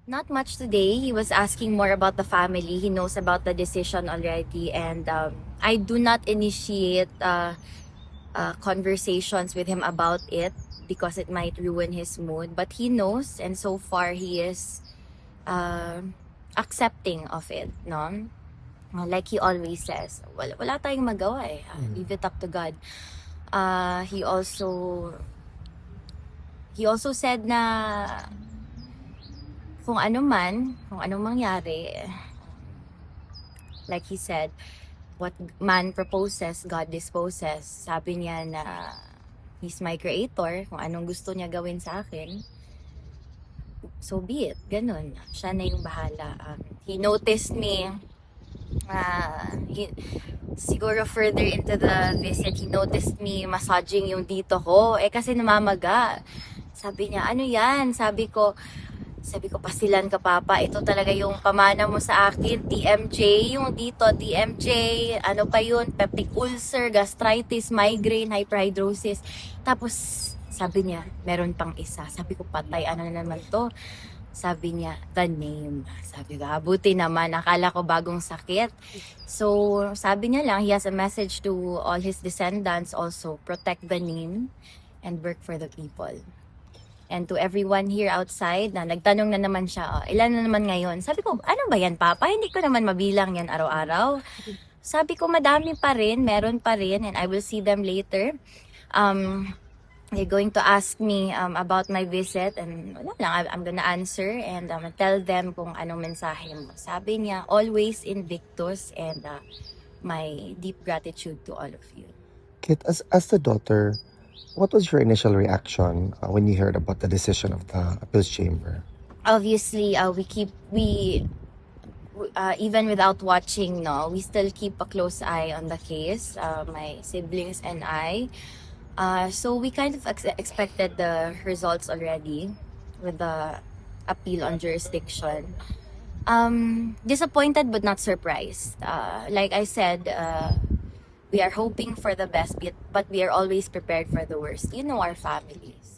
Not much today. He was asking more about the family. He knows about the decision already, and I do not initiate conversations with him about it because it might ruin his mood. But he knows, and so far he is uh, accepting of it. No, like he always says, wala tayong magawa eh. Leave it up to God. He also said na kung ano man, kung anong mangyari, like he said, what man proposes, God disposes. Sabi niya na He's my creator. Kung anong gusto niya gawin sa akin, so be it. Ganun. Siya na yung bahala. He noticed me, siguro further into the visit, he noticed me massaging yung dito ko. Kasi namamaga. Sabi niya, ano yan? Sabi ko, pastilan ka papa, ito talaga yung pamana mo sa akin, TMJ, yung dito, TMJ, ano pa yun, peptic ulcer, gastritis, migraine, hyperhidrosis. Tapos, sabi niya, meron pang isa. Sabi ko, patay, ano na naman to? Sabi niya, the name. Sabi ko, buti naman, akala ko bagong sakit. So, sabi niya lang, he has a message to all his descendants also, protect the name and work for the people. And to everyone here outside na nagtanong na naman siya, ilan na naman ngayon? Sabi ko, ano ba yan, Papa? Hindi ko naman mabilang yan araw-araw. Sabi ko, madami pa rin, meron pa rin, and I will see them later. They're going to ask me about my visit, and wala lang, I'm gonna answer and tell them kung anong mensahe mo. Sabi niya, always Invictus, and my deep gratitude to all of you. Kit, as the daughter, what was your initial reaction when you heard about the decision of the appeals chamber? Obviously, even without watching, no, we still keep a close eye on the case, my siblings and I. So we kind of expected the results already with the appeal on jurisdiction. Disappointed but not surprised. Like I said, we are hoping for the best, but we are always prepared for the worst. You know our families.